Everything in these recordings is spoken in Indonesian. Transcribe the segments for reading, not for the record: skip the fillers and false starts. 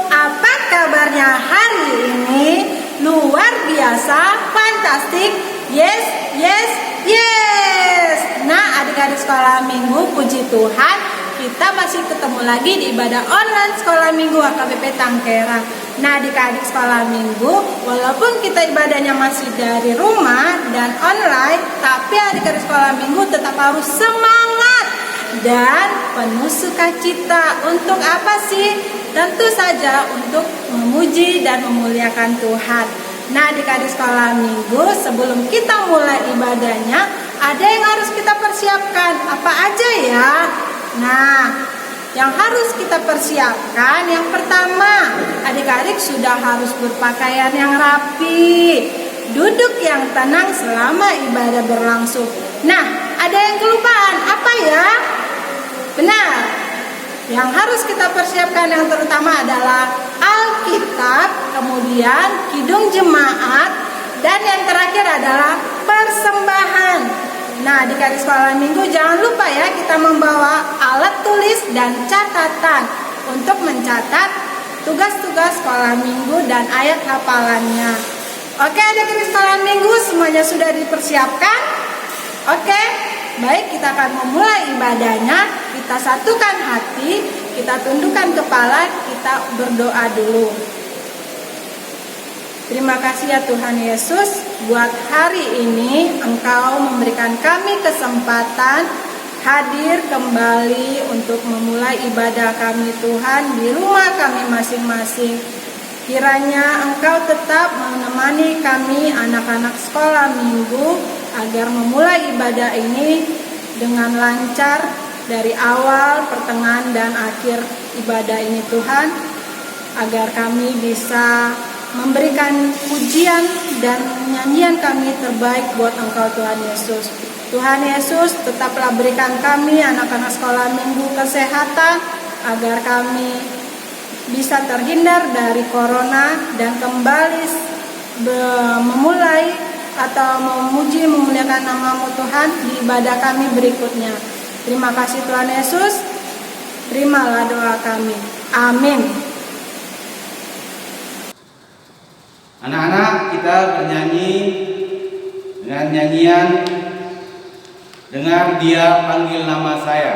apa kabarnya hari ini? Luar biasa, fantastik, yes, yes, yes. Nah, adik-adik sekolah minggu, puji Tuhan, kita masih ketemu lagi di ibadah online sekolah minggu HKBP Tangkera. Nah, adik-adik sekolah minggu, walaupun kita ibadahnya masih dari rumah dan online, tapi adik-adik sekolah minggu tetap harus semangat dan penuh sukacita. Untuk apa sih? Tentu saja untuk memuji dan memuliakan Tuhan. Nah, adik-adik sekolah minggu, sebelum kita mulai ibadahnya, ada yang harus kita persiapkan. Apa aja ya? Nah, yang harus kita persiapkan, yang pertama, adik-adik sudah harus berpakaian yang rapi, duduk yang tenang selama ibadah berlangsung. Nah, ada yang kelupaan, apa ya? Benar, yang harus kita persiapkan yang terutama adalah Alkitab, kemudian kidung jemaat, dan yang terakhir adalah persembahan. Nah, di adik sekolah minggu jangan lupa ya, kita membawa alat tulis dan catatan untuk mencatat tugas-tugas sekolah minggu dan ayat hafalannya. Oke, adik-adik sekolah minggu semuanya sudah dipersiapkan? Oke, baik, kita akan memulai ibadahnya. Kita satukan hati, kita tundukkan kepala, kita berdoa dulu. Terima kasih ya Tuhan Yesus, buat hari ini Engkau memberikan kami kesempatan hadir kembali untuk memulai ibadah kami Tuhan di rumah kami masing-masing. Kiranya Engkau tetap menemani kami anak-anak sekolah minggu agar memulai ibadah ini dengan lancar dari awal, pertengahan, dan akhir ibadah ini Tuhan, agar kami bisa memberikan pujian dan nyanyian kami terbaik buat Engkau Tuhan Yesus. Tuhan Yesus, tetaplah berikan kami anak-anak sekolah minggu kesehatan agar kami bisa terhindar dari corona dan kembali memulai atau memuji memuliakan nama-Mu Tuhan di ibadah kami berikutnya. Terima kasih Tuhan Yesus, terimalah doa kami. Amin. Anak-anak, kita bernyanyi dengan nyanyian Dengar Dia Panggil Nama Saya.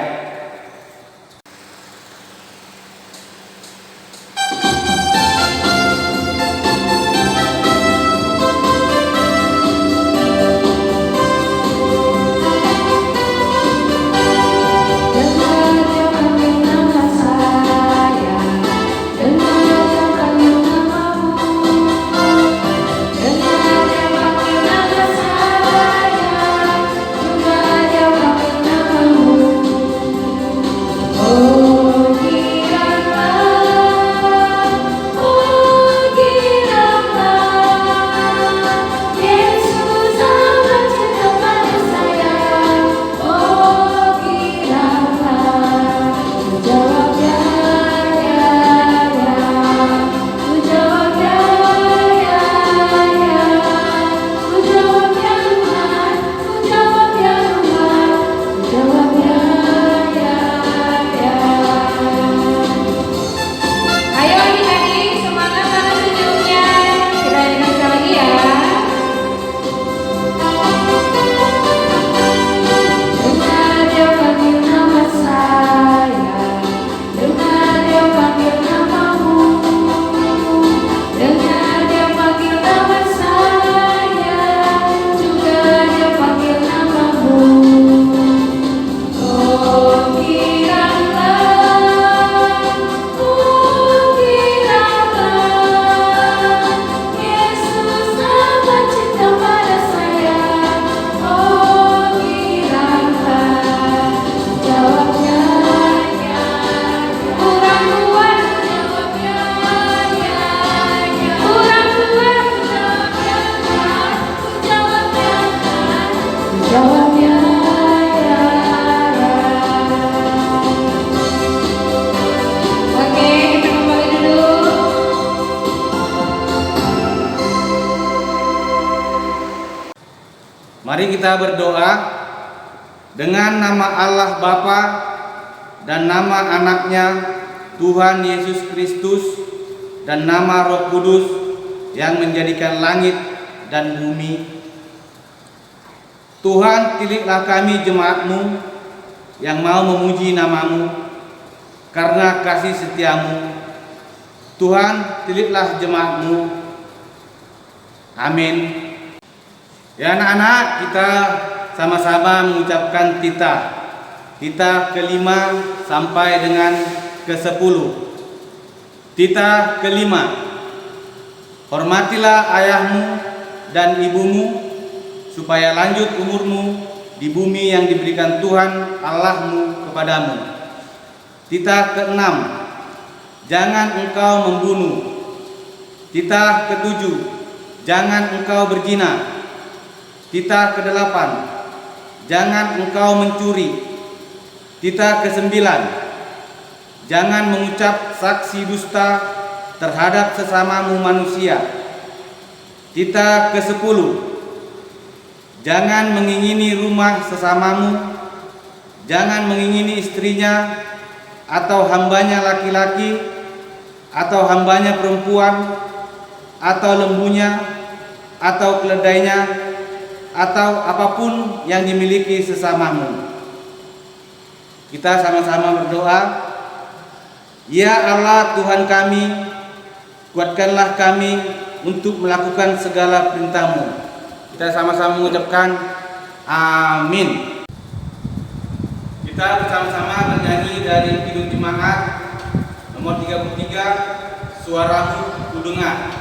Mari kita berdoa dengan nama Allah Bapa dan nama anaknya Tuhan Yesus Kristus. dan nama Roh Kudus yang menjadikan langit dan bumi. Tuhan, pilihlah kami jemaat-Mu yang mau memuji nama-Mu karena kasih setiamu. Tuhan, pilihlah jemaat-Mu. Amin. Ya anak-anak, kita sama-sama mengucapkan titah kelima sampai dengan ke-10. Titah kelima. Hormatilah ayahmu dan ibumu supaya lanjut umurmu di bumi yang diberikan Tuhan Allahmu kepadamu. Titah ke-6. Jangan engkau membunuh. Titah ke-7. Jangan engkau berzina. Titah ke-8. Jangan engkau mencuri. Titah ke-9. Jangan mengucap saksi dusta terhadap sesamamu manusia. Titah ke-10. Jangan mengingini rumah sesamamu. Jangan mengingini istrinya atau hambanya laki-laki atau hambanya perempuan atau lembunya atau keledainya atau apapun yang dimiliki sesamamu. Kita sama-sama berdoa. Ya Allah Tuhan kami, kuatkanlah kami untuk melakukan segala perintah-Mu. Kita sama-sama mengucapkan amin. Kita bersama-sama bernyanyi dari Kidung Jemaat nomor 33, Suaramu Kudengar.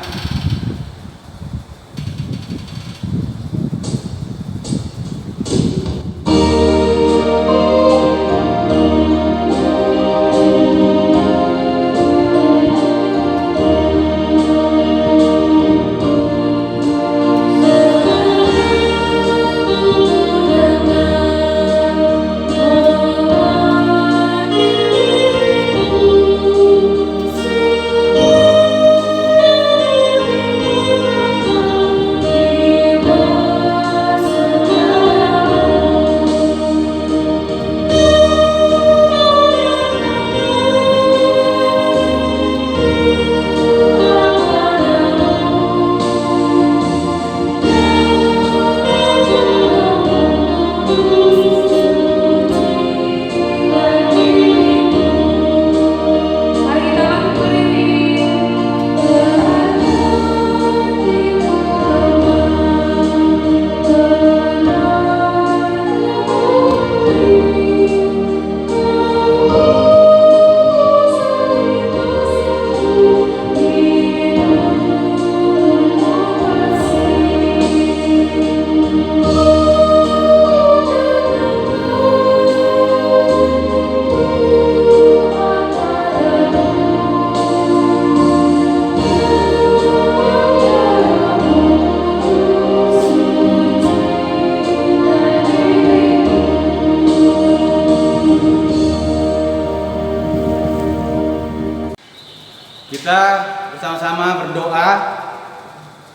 Kita bersama-sama berdoa.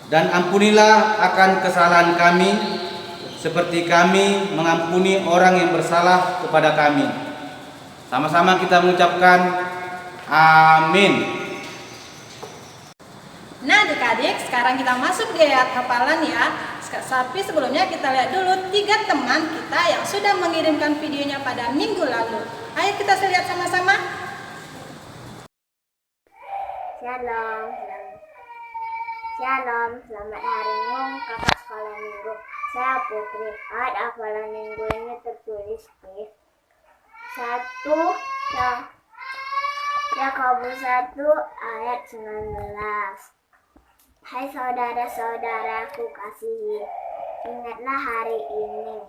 Dan ampunilah akan kesalahan kami seperti kami mengampuni orang yang bersalah kepada kami. Sama-sama kita mengucapkan amin. Nah adik-adik, sekarang kita masuk di ayat hafalan ya. Tapi sebelumnya kita lihat dulu 3 teman kita yang sudah mengirimkan videonya pada minggu lalu. Ayo kita lihat sama-sama. Shalom, selamat hari Minggu, kakak sekolah minggu. Saya Putri. Ayat hafalan minggu ini tertulis di 1 Yakobus 1 ayat 19. Hai saudara-saudaraku kasihi, ingatlah hari ini.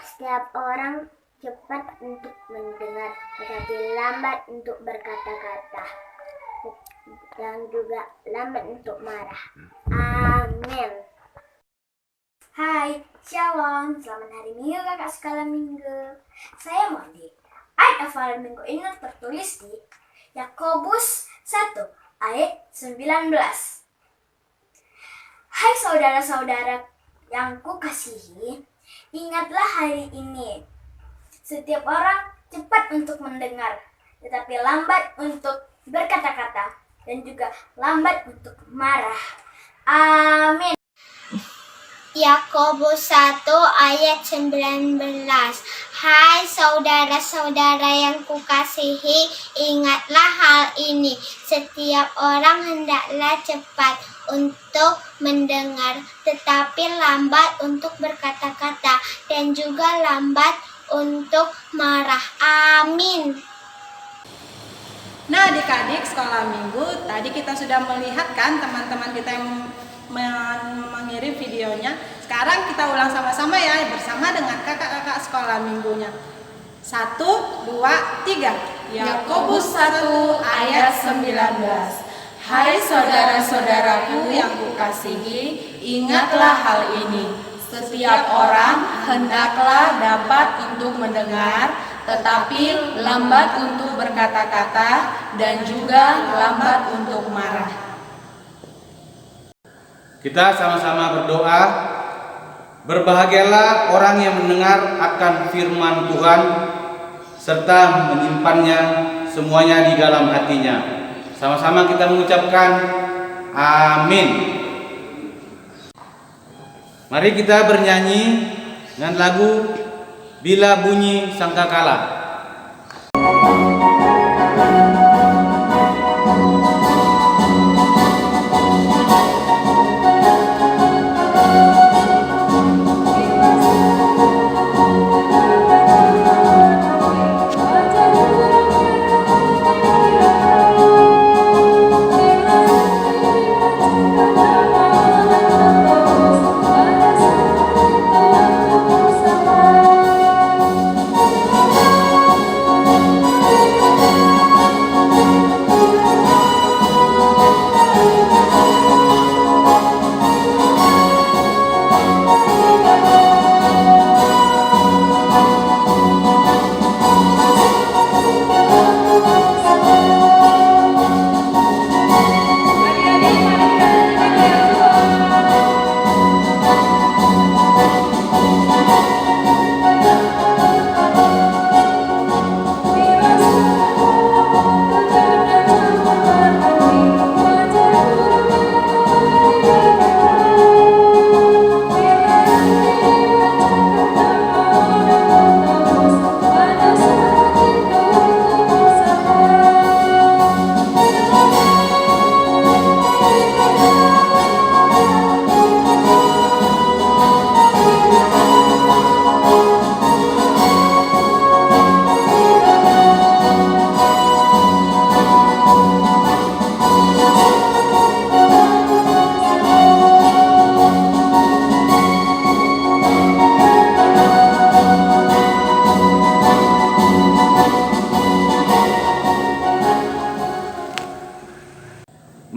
Setiap orang cepat untuk mendengar, tetapi lambat untuk berkata-kata, dan juga lambat untuk marah. Amin. Hai, Shalom, selamat hari Minggu kakak sekolah minggu. Saya Mondi. Ayat hafalan minggu ini tertulis di Yakobus 1 ayat 19. Hai saudara-saudara yang kukasihi, ingatlah hari ini. Setiap orang cepat untuk mendengar, tetapi lambat untuk berkata-kata, dan juga lambat untuk marah. Amin. Yakobus 1 ayat 19. Hai saudara-saudara yang kukasihi, ingatlah hal ini. Setiap orang hendaklah cepat untuk mendengar, tetapi lambat untuk berkata-kata, dan juga lambat untuk marah. Amin. Nah, adik-adik sekolah minggu, tadi kita sudah melihat kan teman-teman kita yang mengirim videonya. Sekarang kita ulang sama-sama ya, bersama dengan kakak-kakak sekolah minggunya. 1, 2, 3. Yakobus 1 ayat 19. Hai saudara-saudaraku yang kukasihi, ingatlah hal ini. Setiap orang hendaklah dapat untuk mendengar, tetapi lambat untuk berkata-kata, dan juga lambat untuk marah. Kita sama-sama berdoa. Berbahagialah orang yang mendengar akan firman Tuhan serta menyimpannya semuanya di dalam hatinya. Sama-sama kita mengucapkan amin. Mari kita bernyanyi dengan lagu Bila Bunyi Sangkakala.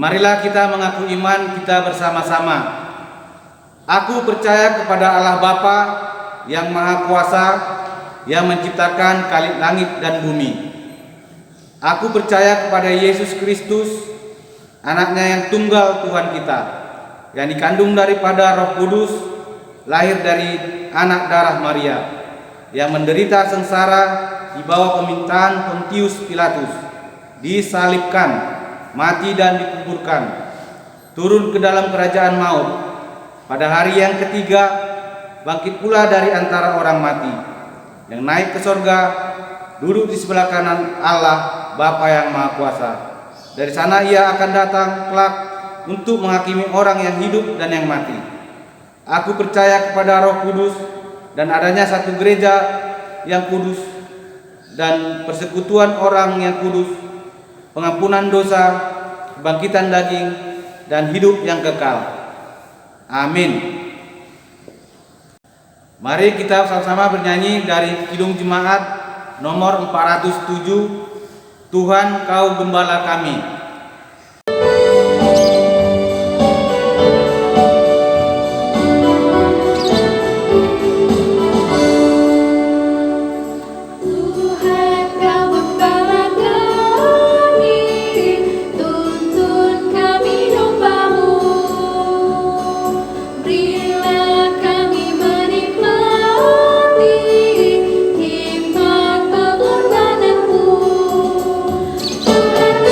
Marilah kita mengaku iman kita bersama-sama. Aku percaya kepada Allah Bapa yang Maha Kuasa, yang menciptakan langit dan bumi. Aku percaya kepada Yesus Kristus, anaknya yang tunggal Tuhan kita, yang dikandung daripada Roh Kudus, lahir dari anak darah Maria, yang menderita sengsara di bawah pemerintahan Pontius Pilatus, disalibkan, mati dan dikuburkan, turun ke dalam kerajaan maut, pada hari yang ketiga bangkit pula dari antara orang mati, yang naik ke sorga, duduk di sebelah kanan Allah Bapa yang Maha Kuasa. Dari sana ia akan datang kelak untuk menghakimi orang yang hidup dan yang mati. Aku percaya kepada Roh Kudus dan adanya satu gereja yang kudus dan persekutuan orang yang kudus, pengampunan dosa, kebangkitan daging, dan hidup yang kekal. Amin. Mari kita sama-sama bernyanyi dari Kidung Jemaat nomor 407, Tuhan Kau Gembala Kami. Tuhan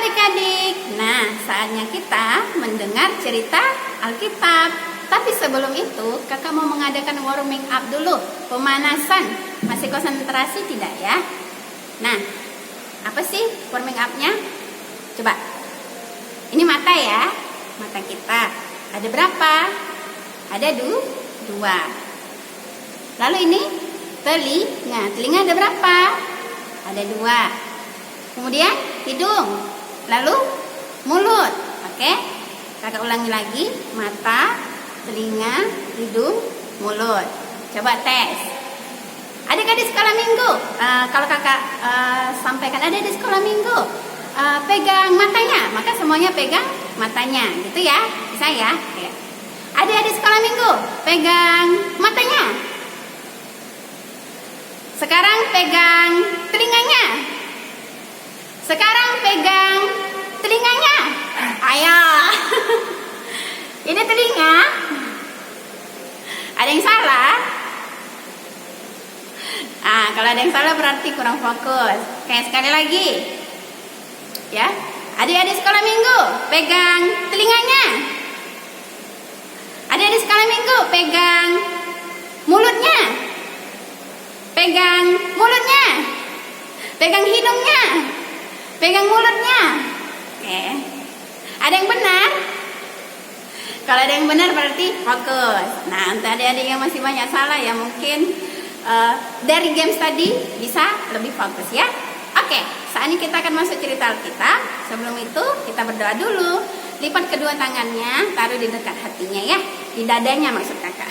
adik-adik. Nah, saatnya kita mendengar cerita Alkitab. Tapi sebelum itu, kakak mau mengadakan warming up dulu, pemanasan. Masih konsentrasi tidak ya? Nah, apa sih warming up-nya? Coba. Ini mata ya, mata kita. Ada berapa? Ada dua. Lalu ini telinga ada berapa? Ada 2. Kemudian hidung, lalu mulut. Oke, kakak ulangi lagi, mata, telinga, hidung, mulut. Coba tes. Adik-adik sekolah minggu, kalau kakak sampaikan ada di sekolah minggu, pegang matanya, maka semuanya pegang matanya, gitu ya, bisa ya? Adik-adik sekolah minggu, pegang matanya. Sekarang pegang telinganya. Sekarang pegang telinganya. Ayo. Ini telinga. Ada yang salah? Kalau ada yang salah berarti kurang fokus. Kayak sekali lagi. Ya. Adik-adik sekolah minggu, pegang telinganya. Adik-adik sekolah minggu, pegang mulutnya. Pegang mulutnya. Pegang hidungnya. Pegang mulutnya. Oke. Ada yang benar? Kalau ada yang benar berarti fokus. Nah, untuk adik-adik yang masih banyak salah ya mungkin dari games tadi bisa lebih fokus ya. Oke, saat ini kita akan masuk cerita Alkitab. Sebelum itu kita berdoa dulu. Lipat kedua tangannya, taruh di dekat hatinya ya. Di dadanya maksud kakak.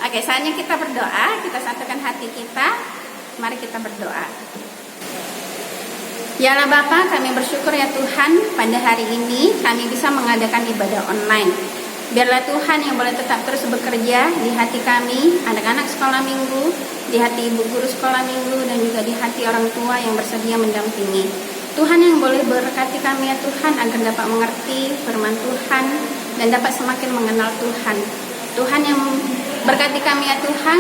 Oke, saatnya kita berdoa. Kita satukan hati kita. Mari kita berdoa. Ya Allah Bapa, kami bersyukur ya Tuhan, pada hari ini kami bisa mengadakan ibadah online. Biarlah Tuhan yang boleh tetap terus bekerja di hati kami, anak-anak sekolah minggu, di hati ibu guru sekolah minggu, dan juga di hati orang tua yang bersedia mendampingi. Tuhan yang boleh berkati kami ya Tuhan, agar dapat mengerti firman Tuhan dan dapat semakin mengenal Tuhan. Tuhan yang berkati kami ya Tuhan,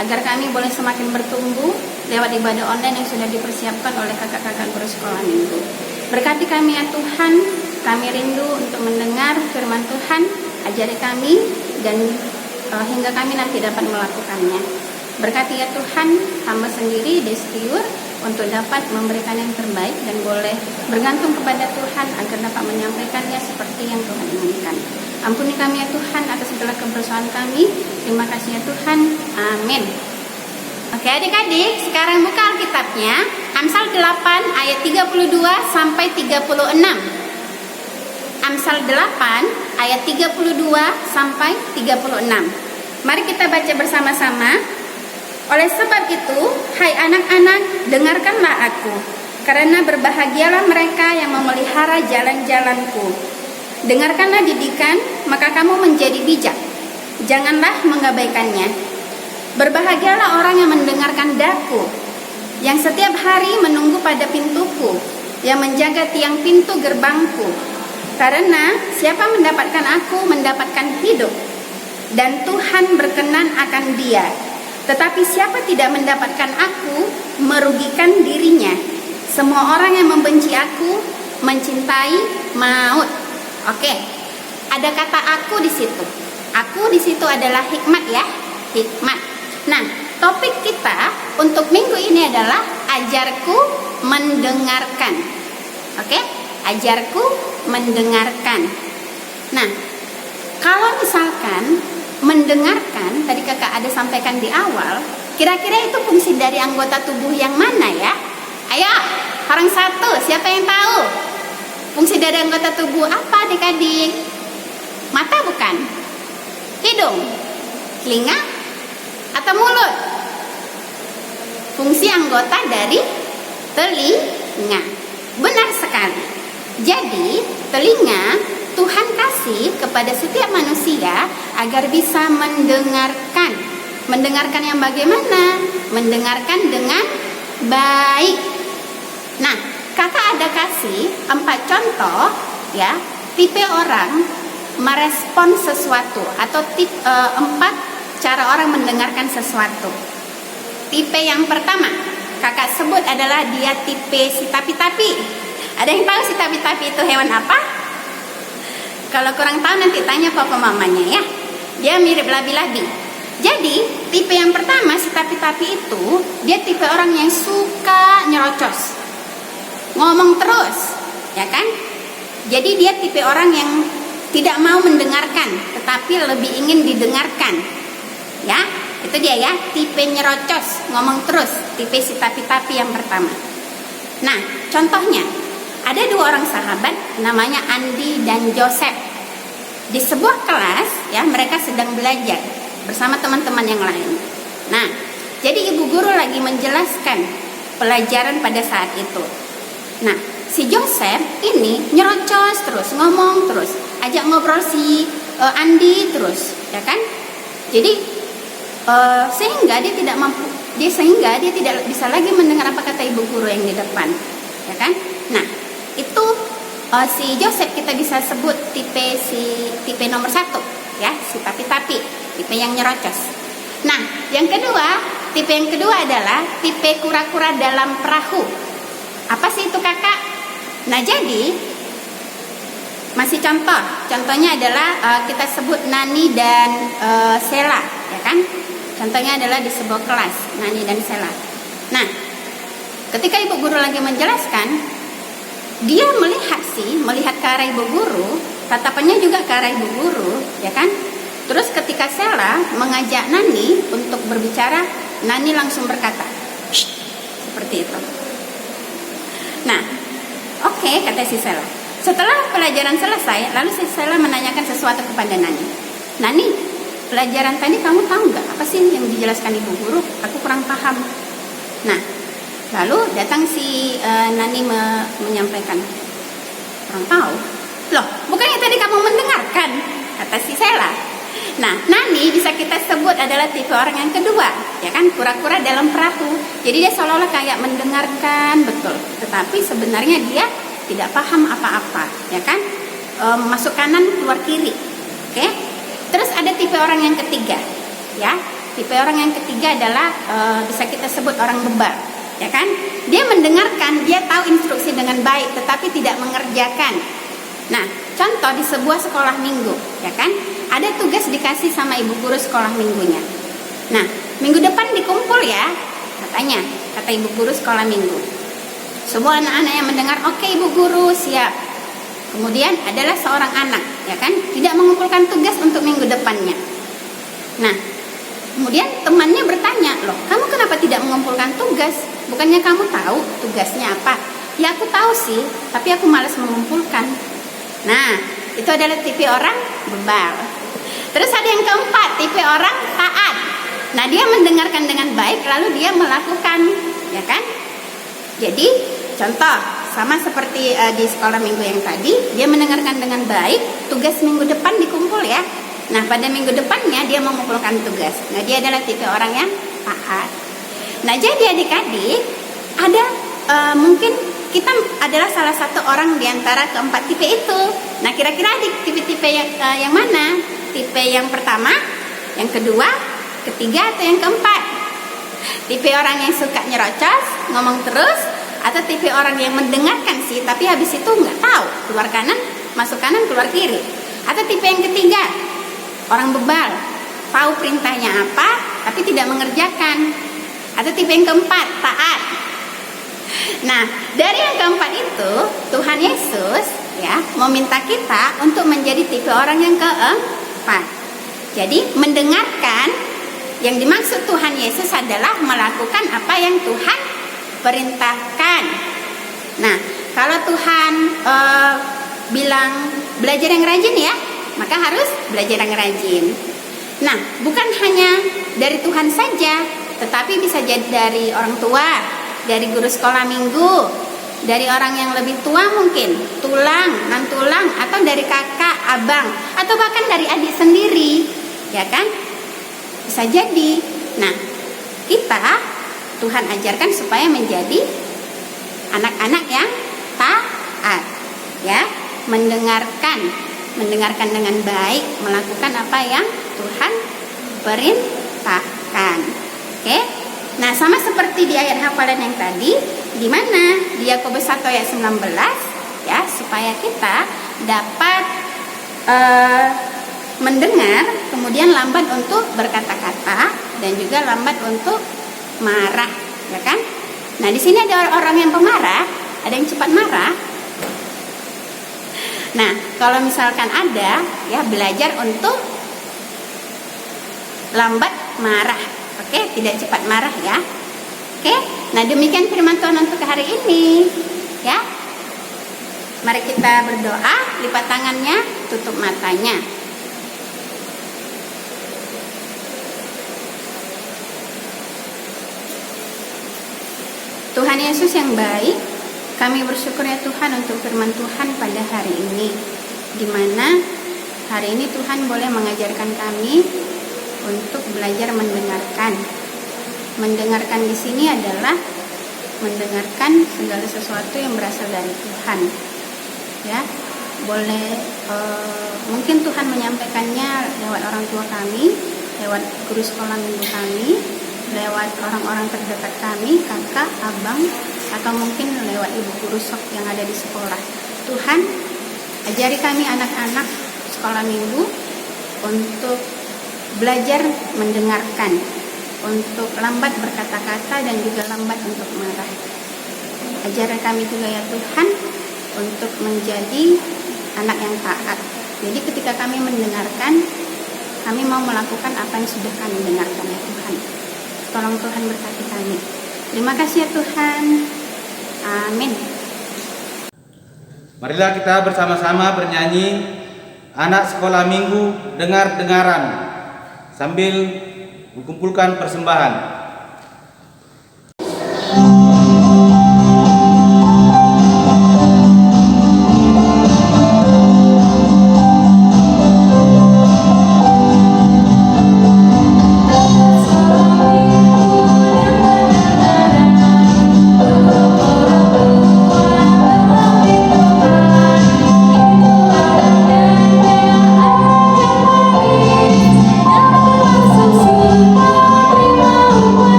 agar kami boleh semakin bertumbuh lewat ibadah online yang sudah dipersiapkan oleh kakak-kakak guru sekolah minggu. Berkati kami ya Tuhan, kami rindu untuk mendengar firman Tuhan, ajari kami dan hingga kami nanti dapat melakukannya. Berkati ya Tuhan, hamba sendiri Destiur untuk dapat memberikan yang terbaik dan boleh bergantung kepada Tuhan agar dapat menyampaikannya seperti yang Tuhan inginkan. Ampuni kami ya Tuhan atas segala kebersamaan kami. Terima kasih ya Tuhan. Amin. Oke adik-adik, sekarang buka Alkitabnya, Amsal 8 ayat 32 sampai 36. Amsal 8 ayat 32 sampai 36. Mari kita baca bersama-sama. Oleh sebab itu, hai anak-anak, dengarkanlah aku, karena berbahagialah mereka yang memelihara jalan-jalanku. Dengarkanlah didikan, maka kamu menjadi bijak. Janganlah mengabaikannya. Berbahagialah orang yang mendengarkan daku, yang setiap hari menunggu pada pintuku, yang menjaga tiang pintu gerbangku. Karena siapa mendapatkan aku mendapatkan hidup, dan Tuhan berkenan akan dia. Tetapi siapa tidak mendapatkan aku merugikan dirinya. Semua orang yang membenci aku mencintai maut. Oke, ada kata aku di situ. Aku di situ adalah hikmat ya, hikmat. Nah, topik kita untuk minggu ini adalah ajarku mendengarkan. Oke, ajarku mendengarkan. Nah, kalau misalkan mendengarkan, tadi kakak ada sampaikan di awal, kira-kira itu fungsi dari anggota tubuh yang mana ya? Ayo, orang satu, siapa yang tahu? Fungsi dari anggota tubuh apa adik-adik? Mata bukan? Hidung? Telinga? Atau mulut? Fungsi anggota dari telinga. Benar sekali. Jadi, telinga Tuhan kasih kepada setiap manusia agar bisa mendengarkan. Mendengarkan yang bagaimana? Mendengarkan dengan baik. Nah, kakak ada kasih 4 contoh ya, tipe orang merespon sesuatu atau 4 cara orang mendengarkan sesuatu. Tipe yang pertama kakak sebut adalah dia tipe si tapi-tapi. Ada yang tahu si tapi-tapi itu hewan apa? Kalau kurang tahu nanti tanya papa mamanya ya. Dia mirip labi-labi. Jadi tipe yang pertama si tapi-tapi itu dia tipe orang yang suka nyerocos, ngomong terus, ya kan? Jadi dia tipe orang yang tidak mau mendengarkan, tetapi lebih ingin didengarkan. Ya, itu dia ya, tipe nyerocos, ngomong terus, tipe si tapi-tapi yang pertama. Nah, contohnya ada 2 orang sahabat namanya Andi dan Joseph. Di sebuah kelas ya, mereka sedang belajar bersama teman-teman yang lain. Nah, jadi ibu guru lagi menjelaskan pelajaran pada saat itu. Nah, si Joseph ini nyerocos terus, ngomong terus, ajak ngobrol si Andi terus, ya kan? Jadi sehingga dia tidak bisa lagi mendengar apa kata ibu guru yang di depan, ya kan? Nah, itu si Joseph kita bisa sebut tipe nomor 1, ya, si tapi-tapi, tipe yang nyerocos. Nah, tipe yang kedua adalah tipe kura-kura dalam perahu. Apa sih itu kakak? Nah, jadi masih contohnya adalah kita sebut Nani dan Sela, ya kan? Contohnya adalah di sebuah kelas, Nani dan Sela. Nah, ketika ibu guru lagi menjelaskan, dia melihat ke arah ibu guru, tatapannya juga ke arah ibu guru, ya kan? Terus ketika Sela mengajak Nani untuk berbicara, Nani langsung berkata, "Shh," seperti itu. Nah, oke, kata si Sela. Setelah pelajaran selesai, lalu si Sela menanyakan sesuatu kepada Nani. Nani, pelajaran tadi kamu tahu nggak apa sih yang dijelaskan ibu guru? Aku kurang paham. Nah, lalu datang si Nani menyampaikan, kurang tahu. Loh, bukannya tadi kamu mendengarkan? Kata si Sela. Nah, Nani bisa kita sebut adalah tipe orang yang kedua, ya kan, kura-kura dalam perahu. Jadi dia seolah-olah kayak mendengarkan betul, tetapi sebenarnya dia tidak paham apa-apa, ya kan? Masuk kanan keluar kiri, oke? Terus ada tipe orang yang ketiga, ya. Tipe orang yang ketiga adalah bisa kita sebut orang bebal, ya kan? Dia mendengarkan, dia tahu instruksi dengan baik, tetapi tidak mengerjakan. Nah, contoh di sebuah sekolah minggu, ya kan? Ada tugas dikasih sama ibu guru sekolah minggunya. Nah, minggu depan dikumpul ya, katanya, kata ibu guru sekolah minggu. Semua anak-anak yang mendengar, oke ibu guru, siap. Kemudian adalah seorang anak, ya kan, tidak mengumpulkan tugas untuk minggu depannya. Nah, kemudian temannya bertanya, loh, kamu kenapa tidak mengumpulkan tugas? Bukannya kamu tahu tugasnya apa? Ya aku tahu sih, tapi aku malas mengumpulkan. Nah, itu adalah tipe orang bebal. Terus ada yang keempat, tipe orang taat. Nah, dia mendengarkan dengan baik, lalu dia melakukan, ya kan? Jadi, contoh, sama seperti di sekolah minggu yang tadi, dia mendengarkan dengan baik, tugas minggu depan dikumpul ya. Nah, pada minggu depannya dia mengumpulkan tugas. Nah, dia adalah tipe orang yang taat. Nah, jadi adik-adik, ada mungkin kita adalah salah satu orang di antara keempat tipe itu. Nah, kira-kira adik tipe-tipe yang mana? Tipe yang pertama, yang kedua, ketiga, atau yang keempat? Tipe orang yang suka nyerocos, ngomong terus, atau tipe orang yang mendengarkan sih, tapi habis itu nggak tahu, keluar kanan, masuk kanan, keluar kiri? Atau tipe yang ketiga, orang bebal, tahu perintahnya apa, tapi tidak mengerjakan? Atau tipe yang keempat, taat? Nah, dari yang keempat itu, Tuhan Yesus ya meminta kita untuk menjadi tipe orang yang keempat. Jadi, mendengarkan, yang dimaksud Tuhan Yesus adalah melakukan apa yang Tuhan perintahkan. Nah, kalau Tuhan bilang belajar yang rajin ya, maka harus belajar yang rajin. Nah, bukan hanya dari Tuhan saja, tetapi bisa jadi dari orang tua, dari guru sekolah minggu, dari orang yang lebih tua mungkin, nan tulang, atau dari kakak, abang, atau bahkan dari adik sendiri, ya kan? Bisa jadi. Nah, kita Tuhan ajarkan supaya menjadi anak-anak yang taat, ya, mendengarkan dengan baik, melakukan apa yang Tuhan perintahkan. Oke? Nah, sama seperti di ayat hafalan yang tadi, di mana di Yakobus 1 ayat 19, ya, supaya kita dapat mendengar, kemudian lambat untuk berkata-kata dan juga lambat untuk marah, ya kan? Nah, di sini ada orang yang pemarah, ada yang cepat marah. Nah, kalau misalkan ada, ya belajar untuk lambat marah, oke? Tidak cepat marah, ya. Oke? Nah, demikian firman Tuhan untuk hari ini, ya. Mari kita berdoa, lipat tangannya, tutup matanya. Tuhan Yesus yang baik, kami bersyukur ya Tuhan untuk firman Tuhan pada hari ini, di mana hari ini Tuhan boleh mengajarkan kami untuk belajar mendengarkan. Mendengarkan di sini adalah mendengarkan segala sesuatu yang berasal dari Tuhan. Ya, boleh mungkin Tuhan menyampaikannya lewat orang tua kami, lewat guru sekolah minggu kami, lewat orang-orang terdekat kami, kakak, abang, atau mungkin lewat ibu guru yang ada di sekolah. Tuhan, ajari kami anak-anak sekolah minggu untuk belajar mendengarkan, untuk lambat berkata-kata dan juga lambat untuk marah. Ajar kami juga ya Tuhan untuk menjadi anak yang taat. Jadi ketika kami mendengarkan, kami mau melakukan apa yang sudah kami dengarkan ya Tuhan. Tolong Tuhan berkati kami. Terima kasih ya Tuhan. Amin. Marilah kita bersama-sama bernyanyi anak sekolah minggu dengar-dengaran sambil mengumpulkan persembahan.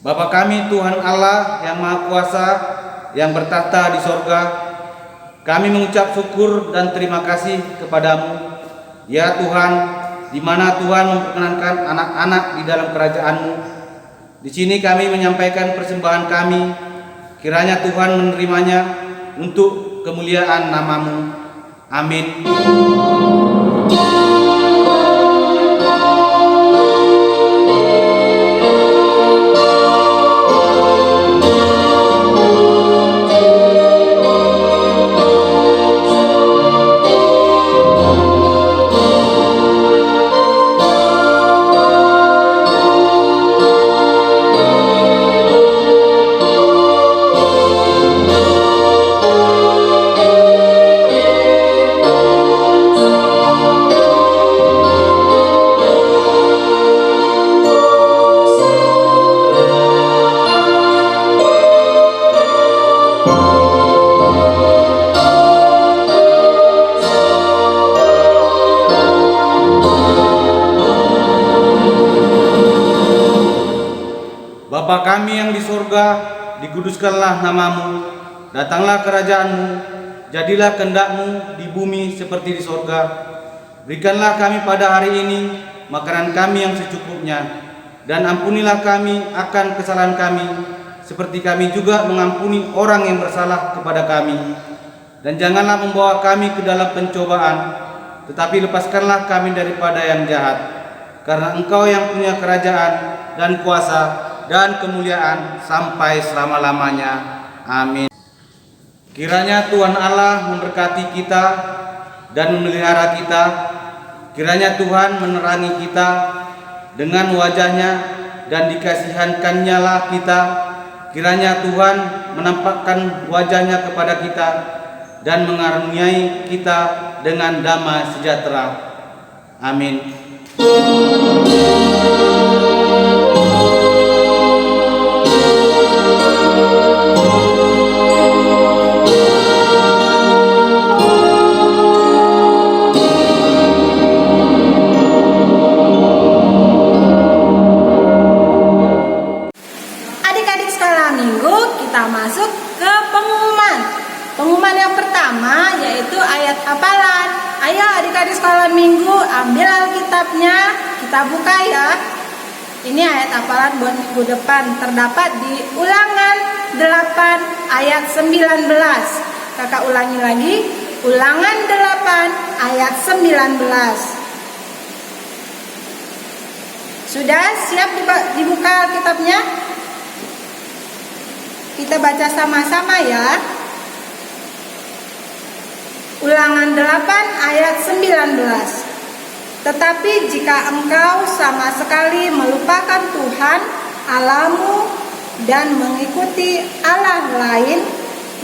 Bapa kami Tuhan Allah yang Maha Kuasa yang bertahta di sorga, kami mengucap syukur dan terima kasih kepadamu ya Tuhan, di mana Tuhan memperkenankan anak-anak di dalam kerajaan-Mu. Di sini kami menyampaikan persembahan kami, kiranya Tuhan menerimanya untuk kemuliaan nama-Mu. Amin. Bapa kami yang di sorga, dikuduskanlah nama-Mu, datanglah kerajaan-Mu, jadilah kehendak-Mu di bumi seperti di sorga. Berikanlah kami pada hari ini makanan kami yang secukupnya, dan ampunilah kami akan kesalahan kami, seperti kami juga mengampuni orang yang bersalah kepada kami. Dan janganlah membawa kami ke dalam pencobaan, tetapi lepaskanlah kami daripada yang jahat, karena Engkau yang punya kerajaan dan kuasa dan kemuliaan sampai selama-lamanya. Amin. Kiranya Tuhan Allah memberkati kita dan memelihara kita. Kiranya Tuhan menerangi kita dengan wajahnya dan dikasihankannya lah kita. Kiranya Tuhan menampakkan wajahnya kepada kita dan mengaruniai kita dengan damai sejahtera. Amin. Adik-adik sekolah minggu, kita masuk ke pengumuman. Pengumuman yang pertama yaitu ayat hafalan. Ayo adik-adik sekolah minggu, ambil Alkitabnya, kita buka ya. Ini ayat hafalan buat minggu depan, terdapat di Ulangan 8 ayat 19. Kakak ulangi lagi, Ulangan 8 ayat 19. Sudah siap dibuka Alkitabnya? Kita baca sama-sama ya. Ulangan 8 ayat 19. Tetapi jika engkau sama sekali melupakan Tuhan Allahmu dan mengikuti Allah lain,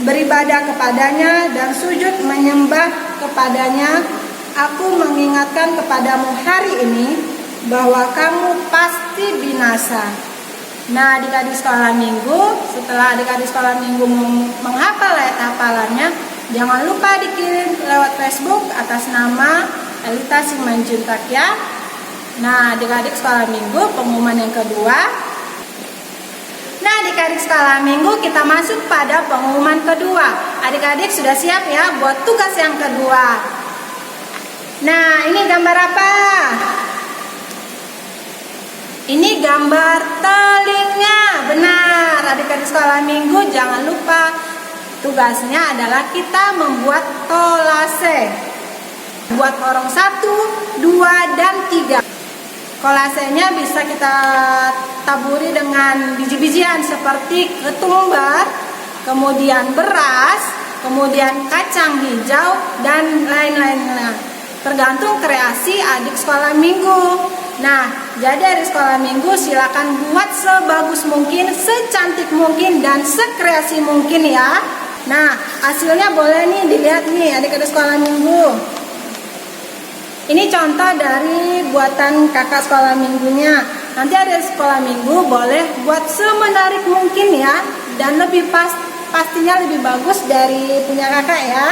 beribadah kepadanya dan sujud menyembah kepadanya, aku mengingatkan kepadamu hari ini bahwa kamu pasti binasa. Nah, adik-adik sekolah minggu, setelah adik-adik sekolah minggu menghafal ayat hafalannya, jangan lupa dikirim lewat Facebook atas nama Elita Simanjuntak ya. Nah, adik-adik sekolah minggu, pengumuman yang kedua. Nah, adik-adik sekolah minggu, kita masuk pada pengumuman kedua. Adik-adik sudah siap ya buat tugas yang kedua. Nah, ini gambar apa? Ini gambar telinga. Benar, adik-adik sekolah minggu, jangan lupa tugasnya adalah kita membuat kolase. Buat orang 1, 2, dan 3. Kolasenya bisa kita taburi dengan biji-bijian seperti ketumbar, kemudian beras, kemudian kacang hijau, dan lain-lainnya. Tergantung kreasi adik sekolah minggu. Nah, jadi adik sekolah minggu silakan buat sebagus mungkin, secantik mungkin, dan sekreasi mungkin ya. Nah, hasilnya boleh nih dilihat nih adik-adik sekolah minggu. Ini contoh dari buatan kakak sekolah minggunya. Nanti adik sekolah minggu boleh buat semenarik mungkin ya, dan lebih pastinya lebih bagus dari punya kakak ya.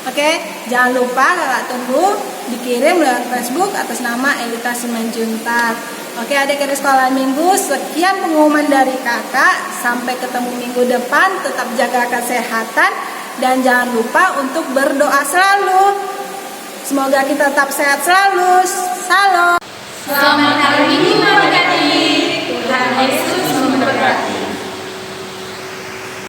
Oke, jangan lupa kakak tunggu dikirim lewat Facebook atas nama Elita Simanjuntak. Oke adik-adik sekolah minggu, sekian pengumuman dari kakak. Sampai ketemu minggu depan, tetap jaga kesehatan dan jangan lupa untuk berdoa selalu. Semoga kita tetap sehat selalu. Salam. Selamat hari Minggu.